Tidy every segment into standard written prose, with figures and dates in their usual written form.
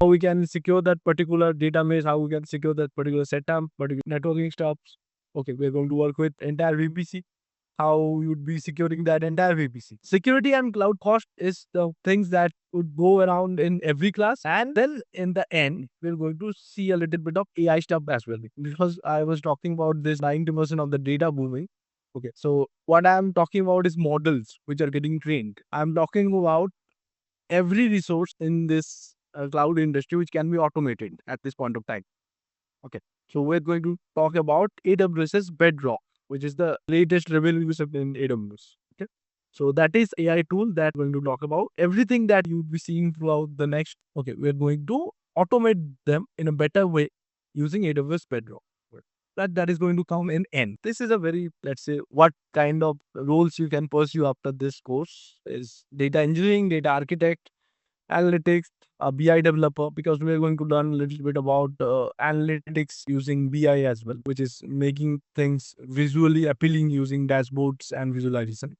how we can secure that particular database, how we can secure that particular setup, particular networking stuffs. Okay, we're going to work with entire VPC, how you would be securing that entire VPC. Security and cloud cost is the things that would go around in every class. And then in the end, we're going to see a little bit of AI stuff as well. Because I was talking about this 90% of the data moving. Okay, so what I'm talking about is models which are getting trained. I'm talking about every resource in this cloud industry which can be automated at this point of time. Okay, so we're going to talk about AWS's Bedrock, which is the latest revolution in AWS. Okay, so that is AI tool that we're going to talk about. Everything that you'll be seeing throughout the next. Okay, we're going to automate them in a better way using AWS Bedrock. That is going to come in end. This is a very, let's say, what kind of roles you can pursue after this course is data engineering, data architect, analytics, a BI developer, because we are going to learn a little bit about analytics using BI as well, which is making things visually appealing using dashboards and visualization.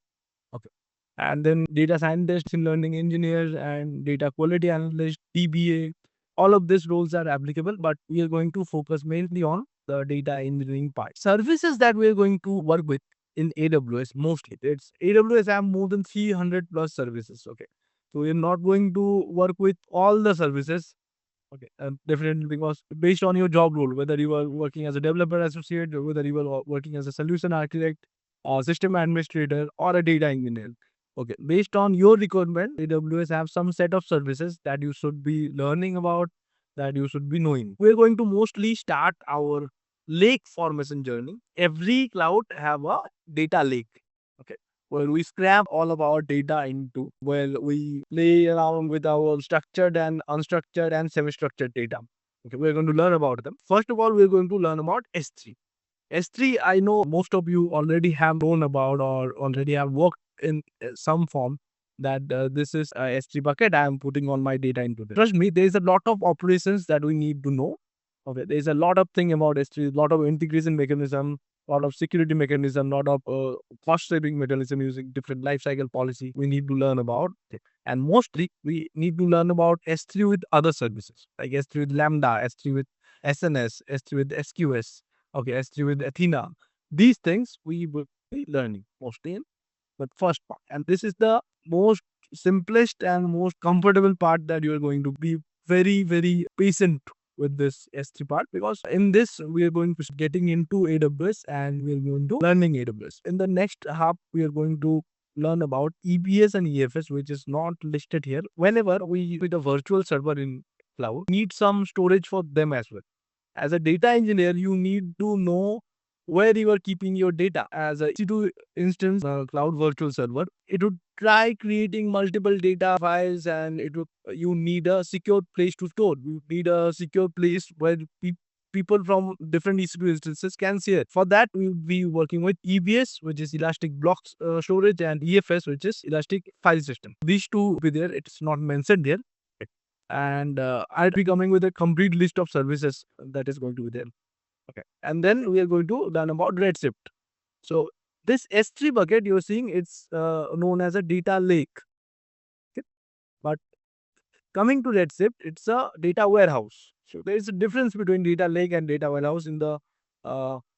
Okay. And then data scientists, learning engineers, and data quality analyst, DBA. All of these roles are applicable, but we are going to focus mainly on the data engineering part. Services that we are going to work with in AWS mostly. It's AWS have more than 300 plus services. Okay. So we're not going to work with all the services. Okay. Definitely, because based on your job role, whether you are working as a developer associate, or whether you are working as a solution architect, or system administrator, or a data engineer. Okay. Based on your requirement, AWS have some set of services that you should be learning about, that you should be knowing. We're going to mostly start our lake formation journey. Every cloud have a data lake. Okay, where we scrap all of our data into, where we play around with our structured and unstructured and semi-structured data. Okay, we're going to learn about them. First of all, we're going to learn about S3. S3, I know most of you already have known about or already have worked in some form that this is a S3 bucket. I am putting all my data into this. Trust me, there is a lot of operations that we need to know. Okay, there is a lot of thing about S3, a lot of integration mechanism, lot of security mechanism, lot of cost saving mechanism using different lifecycle policy we need to learn about. And mostly we need to learn about S3 with other services like S3 with Lambda, S3 with SNS, S3 with SQS, okay, S3 with Athena. These things we will be learning mostly in the first part. And this is the most simplest and most comfortable part that you are going to be very, very patient with this S3 part, because in this we are going to getting into AWS and we are going to learning AWS. In the next half, we are going to learn about EBS and EFS, which is not listed here. Whenever we with a virtual server in cloud, need some storage for them as well. As a data engineer, you need to know where you are keeping your data. As a EC2 instance, cloud virtual server, it would try creating multiple data files, and it would, you need a secure place to store. You need a secure place where people from different EC2 instances can see it. For that, we will be working with EBS, which is Elastic Block Storage, and EFS, which is Elastic File System. These two will be there. It's not mentioned here. And I'll be coming with a complete list of services that is going to be there. Okay. And then we are going to learn about Redshift. So this S3 bucket you're seeing, it's known as a data lake. Okay. But coming to Redshift, it's a data warehouse. So there is a difference between data lake and data warehouse. In the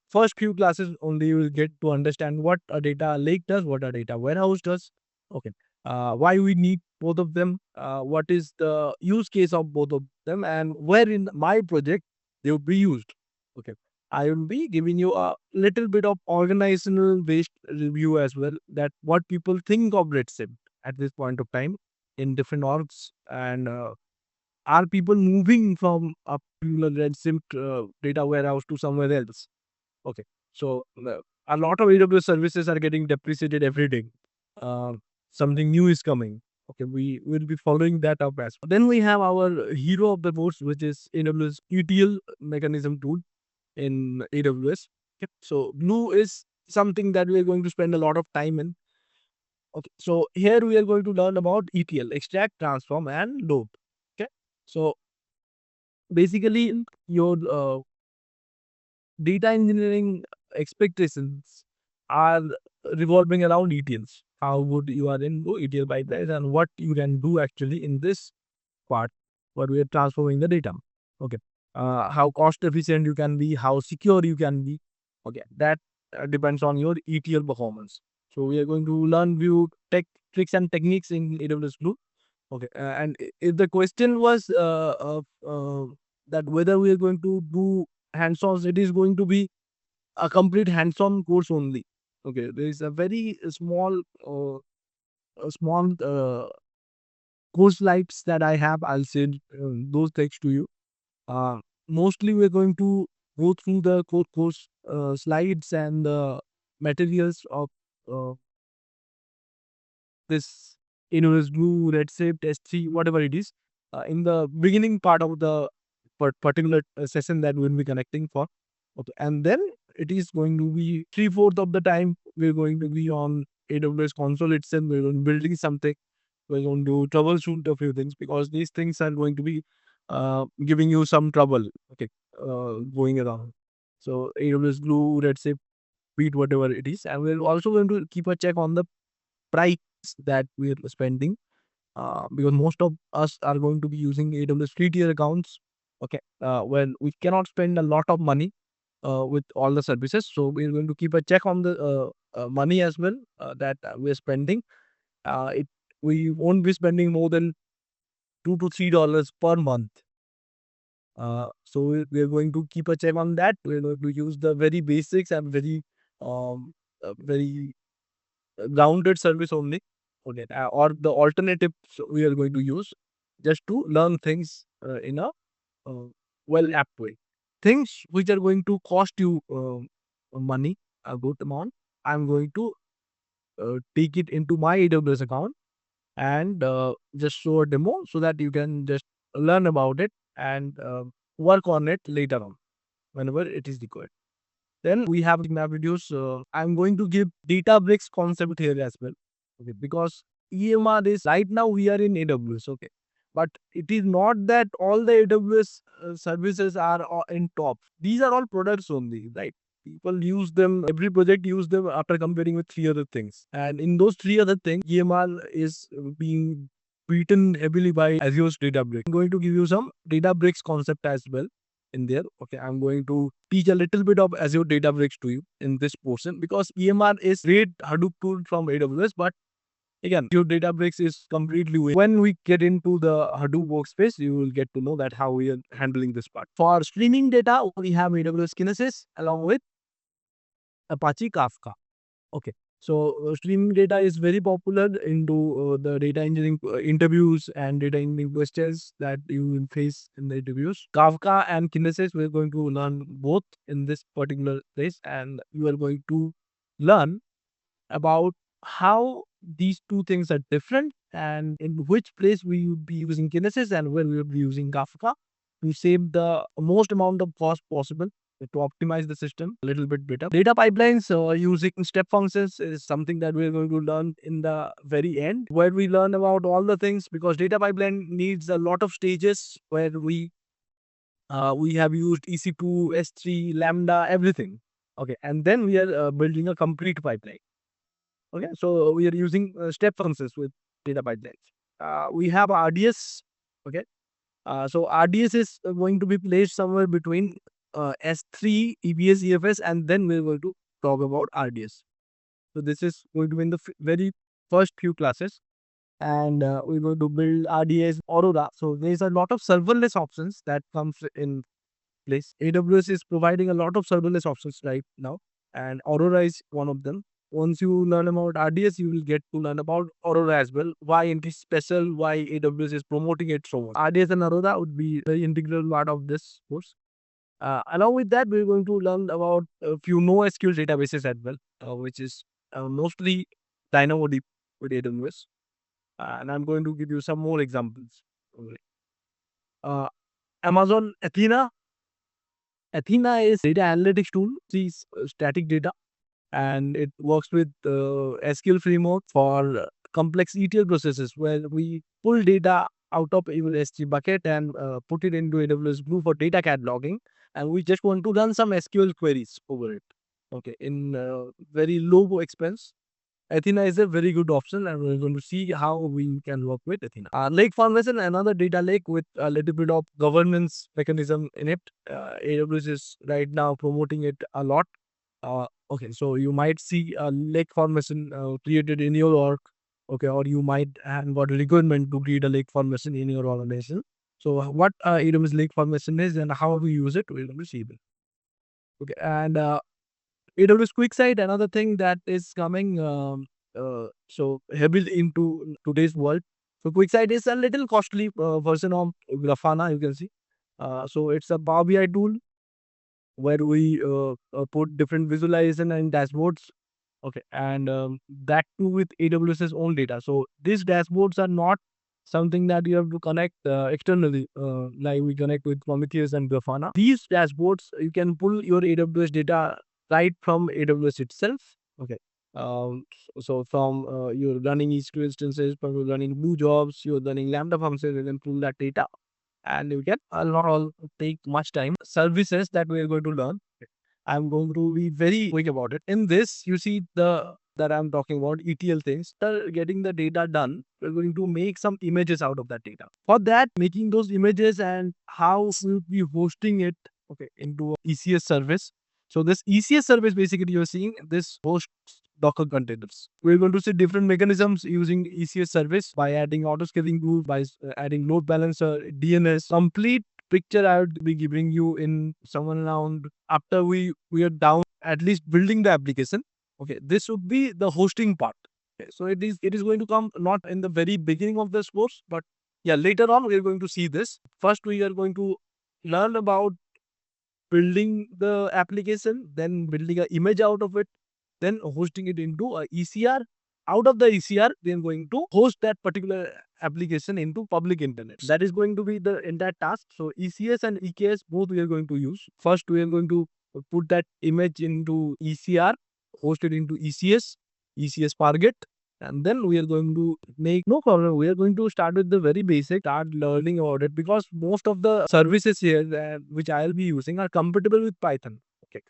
first few classes only, you will get to understand what a data lake does, what a data warehouse does. Okay. Why we need both of them, what is the use case of both of them, and where in my project they would be used. Okay. I will be giving you a little bit of organizational based review as well, that what people think of Redshift at this point of time in different orgs, and are people moving from a particular Redshift data warehouse to somewhere else. Okay. So a lot of AWS services are getting depreciated every day. Uh, Something new is coming. Okay, we will be following that up as well. Then we have our hero of the course, which is AWS ETL mechanism tool in AWS. Okay. So Glue is something that we are going to spend a lot of time in. Okay, so here we are going to learn about ETL, extract, transform, and load. Okay, so basically your data engineering expectations are revolving around ETLs. How would you are in ETL pipelines and what you can do actually in this part. where we are transforming the data. Okay. How cost efficient you can be, how secure you can be. Okay. That depends on your ETL performance. So we are going to learn few tricks and techniques in AWS Glue. Okay. And if the question was that whether we are going to do hands-on, it is going to be a complete hands-on course only. Okay. There is a very small course slides that I have. I'll send those text to you. Uh, Mostly we're going to go through the course slides and the materials of uh, this AWS Glue, Redshift, S3, whatever it is, in the beginning part of the particular session that we'll be connecting for. Okay. And then it is going to be three-fourths of the time we're going to be on AWS console itself. We're going to be building something. We're going to troubleshoot a few things because these things are going to be giving you some trouble. Okay. Going around. So AWS Glue, Redshift, beat whatever it is. And we're also going to keep a check on the price that we're spending, because most of us are going to be using AWS free tier accounts. Okay. When we cannot spend a lot of money with all the services. So we're going to keep a check on the money as well that we're spending. It We won't be spending more than $2 to $3 per month. So we're going to keep a check on that. We're going to use the very basics and very grounded service only. Okay. Or the alternatives we are going to use just to learn things in a uh, well apt way. Things which are going to cost you money, a good amount, I'm going to take it into my AWS account and just show a demo so that you can just learn about it and work on it later on whenever it is required. Then we have my videos. I'm going to give Databricks concept here as well. Okay, because EMR is right now we are in AWS. Okay, but it is not that all the AWS services are in top. These are all products only, right? People use them. Every project use them after comparing with three other things. And in those three other things, EMR is being beaten heavily by Azure's Databricks. I'm going to give you some Databricks concept as well in there. Okay, I'm going to teach a little bit of Azure Databricks to you in this portion because EMR is great Hadoop tool from AWS, but again, your Databricks is completely when we get into the Hadoop workspace, you will get to know that how we are handling this part. For streaming data, we have AWS Kinesis along with Apache Kafka. Okay. So streaming data is very popular into the data engineering interviews and data engineering questions that you will face in the interviews. Kafka and Kinesis, we're going to learn both in this particular place, and you are going to learn about how these two things are different and in which place we will be using Kinesis and where we will be using Kafka to save the most amount of cost possible to optimize the system a little bit better. Data pipelines using step functions is something that we're going to learn in the very end, where we learn about all the things because data pipeline needs a lot of stages where we have used EC2, S3, Lambda, everything. Okay, and then we are building a complete pipeline. Okay, so we are using step functions with data pipelines. We have RDS. Okay, so RDS is going to be placed somewhere between S3, EBS, EFS, and then we're going to talk about RDS. So this is going to be in the very first few classes, and we're going to build RDS Aurora. So there's a lot of serverless options that comes in place. AWS is providing a lot of serverless options right now, and Aurora is one of them. Once you learn about RDS, you will get to learn about Aurora as well. Why it is special, why AWS is promoting it so much. RDS and Aurora would be a very integral part of this course. Along with that, we're going to learn about a few NoSQL databases as well, which is mostly DynamoDB with AWS. And I'm going to give you some more examples. Uh, Amazon Athena. Athena is data analytics tool. It's static data, and it works with SQL framework for complex ETL processes where we pull data out of even S3 bucket and put it into AWS Glue for data cataloging. And we just want to run some SQL queries over it. Okay, in very low expense. Athena is a very good option, and we're going to see how we can work with Athena. Lake formation, another data lake with a little bit of governance mechanism in it. AWS is right now promoting it a lot. Okay, so you might see a lake formation created in your org, okay, or you might have got a requirement to create a lake formation in your organization. So what AWS lake formation is and how we use it, we're going to see. Okay, and AWS QuickSight, another thing that is coming so heavily into today's world. So QuickSight is a little costly version of Grafana, you can see. So it's a Power BI tool where we put different visualization and dashboards. Okay, and that too with AWS's own data. So these dashboards are not something that you have to connect externally, like we connect with Prometheus and Grafana. These dashboards, you can pull your AWS data right from AWS itself. Okay. So from you're running EC2 instances, from you're running Blue jobs, you're running Lambda functions, you can pull that data and you get a not all take much time. Services that we are going to learn. I'm going to be very quick about it. In this, you see the that I'm talking about ETL things. After getting the data done, we're going to make some images out of that data. For that, making those images and how we'll be hosting it, okay, into a ECS service. So this ECS service, basically you're seeing this hosts Docker containers. We're going to see different mechanisms using ECS service by adding auto scaling tool, by adding load balancer, DNS, complete picture I would be giving you in someone around after we are down at least building the application. Okay, this would be the hosting part. Okay, so it is going to come not in the very beginning of this course, but yeah, later on we are going to see this. First, we are going to learn about building the application, then building an image out of it, then hosting it into a ECR. Out of the ECR, then going to host that particular application into public internet. That is going to be the entire task. So ECS and EKS, both we are going to use. First, we are going to put that image into ECR, host it into ECS target, and then we are going to make no problem. We are going to start with the very basic, start learning about it because most of the services here which I'll be using are compatible with Python. Okay.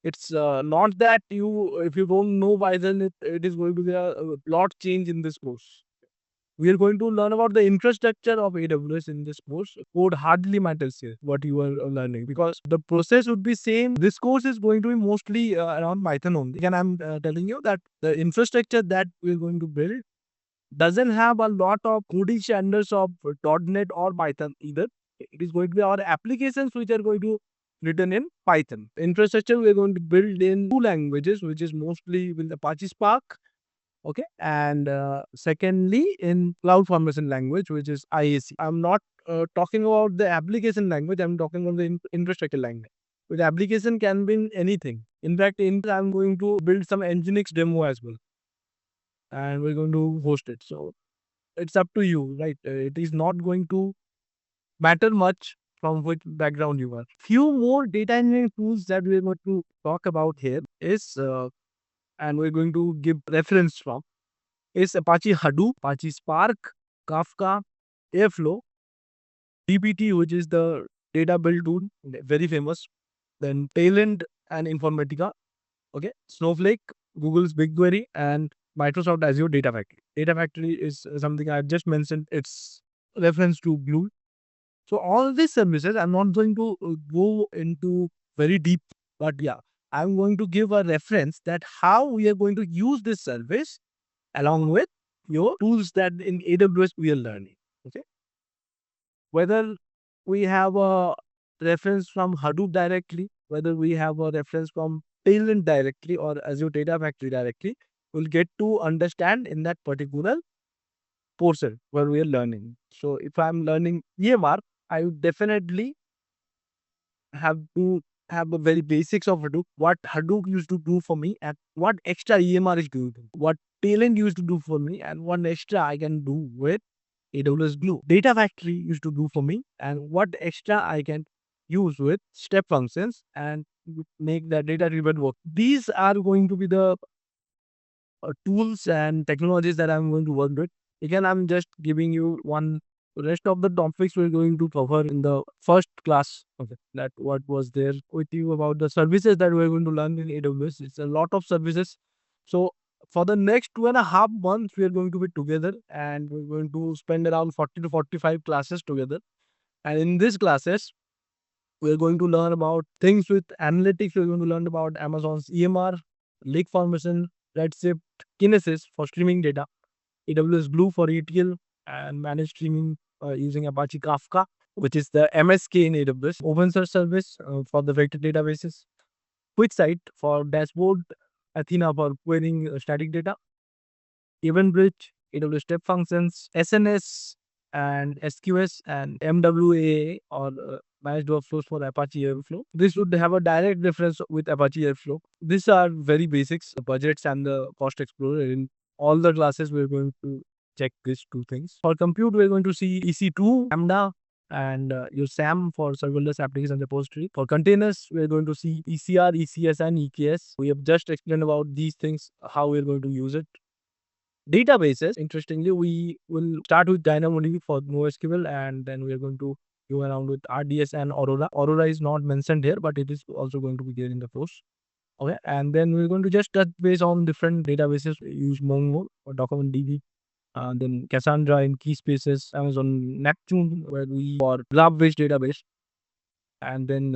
It's not that if you don't know Python, it is going to be a lot change in this course. We are going to learn about the infrastructure of AWS in this course. Code hardly matters here, what you are learning, because the process would be same. This course is going to be mostly around Python only. And I'm telling you that the infrastructure that we're going to build doesn't have a lot of coding standards of .NET or Python either. It is going to be our applications which are going to written in Python. Infrastructure we're going to build in two languages, which is mostly with Apache Spark. Okay, and secondly in cloud formation language, which is IAC. I'm not talking about the application language. I'm talking about the infrastructure language. With application can be anything. In fact, I'm going to build some Nginx demo as well, and we're going to host it. So it's up to you, right? It is not going to matter much from which background you are. Few more data engineering tools that we're going to talk about here is, and we're going to give reference from, is Apache Hadoop, Apache Spark, Kafka, Airflow, DBT, which is the data build tool, very famous. Then Talend and Informatica. Okay, Snowflake, Google's BigQuery, and Microsoft Azure Data Factory. Data Factory is something I've just mentioned. It's reference to Glue. So all these services, I'm not going to go into very deep, but yeah, I'm going to give a reference that how we are going to use this service along with your tools that in AWS we are learning. Okay, whether we have a reference from Hadoop directly, whether we have a reference from Talend directly or Azure Data Factory directly, we'll get to understand in that particular portion where we are learning. So if I'm learning EMR, I would definitely have to have the very basics of Hadoop, what Hadoop used to do for me and what extra EMR is doing, what Talend used to do for me and what extra I can do with AWS Glue. Data Factory used to do for me and what extra I can use with step functions and make the data driven work. These are going to be the tools and technologies that I'm going to work with. Again, I'm just giving you one. Rest of the topics we're going to cover in the first class. Okay, that what was there with you about the services that we're going to learn in AWS. It's a lot of services. So For the next 2.5 months, we are going to be together and we're going to spend around 40 to 45 classes together. And in these classes, we're going to learn about things with analytics. We're going to learn about Amazon's EMR, lake formation, Redshift, Kinesis for streaming data, AWS Glue for ETL, and managed streaming using Apache Kafka, which is the MSK in AWS, open source service for the vector databases, QuickSight for dashboard, Athena for querying static data, EventBridge, AWS Step Functions, SNS, and SQS, and MWA or managed workflows for Apache Airflow. This would have a direct reference with Apache Airflow. These are very basics, the budgets and the cost explorer. In all the classes, we're going to check these two things. For compute, we're going to see EC2, Lambda, and your SAM for serverless application repository. For containers, we're going to see ECR, ECS, and EKS. We have just explained about these things, how we're going to use it. Databases, interestingly, we will start with DynamoDB for NoSQL, and then we are going to go around with RDS and Aurora. Aurora is not mentioned here, but it is also going to be there in the course. Okay, and then we're going to just touch base on different databases. Use Mongo or DocumentDB, then Cassandra in key spaces, Amazon Neptune, where we for graph-based database, and then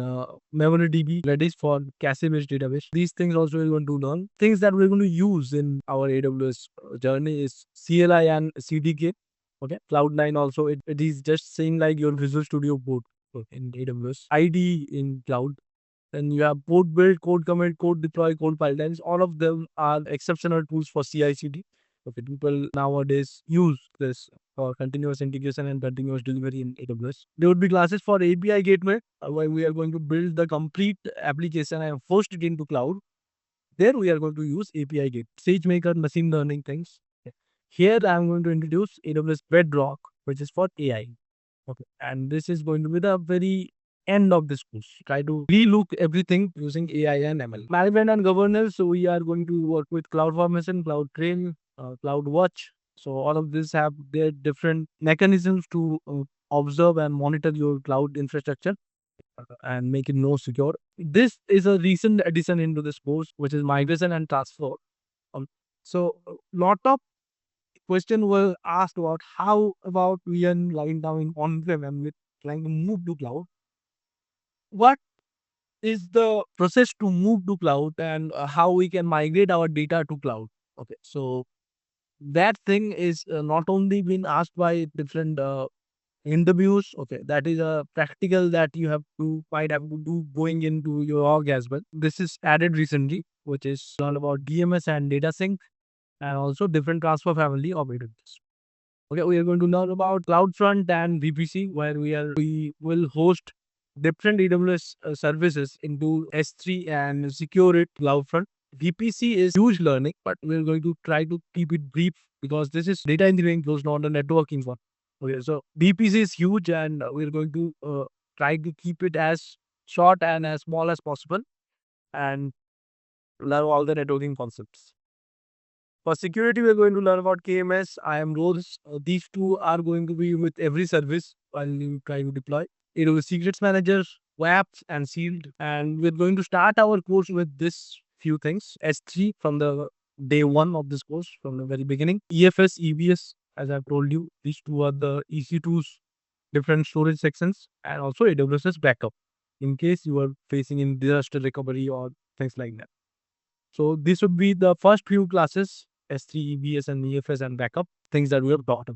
MemoryDB, Redis for cache-based database. These things also we're going to learn. Things that we're going to use in our AWS journey is CLI and CDK. Okay, Cloud9 also, it is just same like your Visual Studio boot in AWS. ID in cloud. Then you have code build, code commit, code deploy, code pipelines. All of them are exceptional tools for CI/CD. Okay, people nowadays use this for continuous integration and continuous delivery in AWS. There would be classes for API gateway, where we are going to build the complete application and host it into cloud. There we are going to use API Gate, SageMaker, machine learning things. Here I am going to introduce AWS Bedrock, which is for AI. Okay, and this is going to be the very end of this course. Try to relook everything using AI and ML. Management and governance. So we are going to work with CloudFormation, CloudTrail, CloudWatch. So all of these have their different mechanisms to observe and monitor your cloud infrastructure and make it more secure. This is a recent addition into this course, which is migration and transfer. So lot of question were asked about how about we are lying down in on-prem and we're trying to move to cloud. What is the process to move to cloud and how we can migrate our data to cloud? Okay, so that thing is not only been asked by different interviews. Okay, that is a practical that you have to might have to do going into your org as well. This is added recently, which is all about DMS and data sync, and also different transfer family of AWS. Okay, we are going to learn about CloudFront and VPC, where we will host different AWS services into S3 and secure it CloudFront. VPC is huge learning, but we're going to try to keep it brief because this is data engineering course, not a networking one. Okay, so VPC is huge, and we're going to try to keep it as short and as small as possible, and learn all the networking concepts. For security, we're going to learn about KMS, IAM roles. These two are going to be with every service while you try to deploy. AWS Secrets Manager, WAPs, and Sealed. And we're going to start our course with this few things. S3 from the day one of this course, from the very beginning. EFS, EBS, as I've told you, these two are the EC2's different storage sections, and also AWS's backup in case you are facing in disaster recovery or things like that. So this would be the first few classes, S3, EBS, and EFS, and backup, things that we have taught.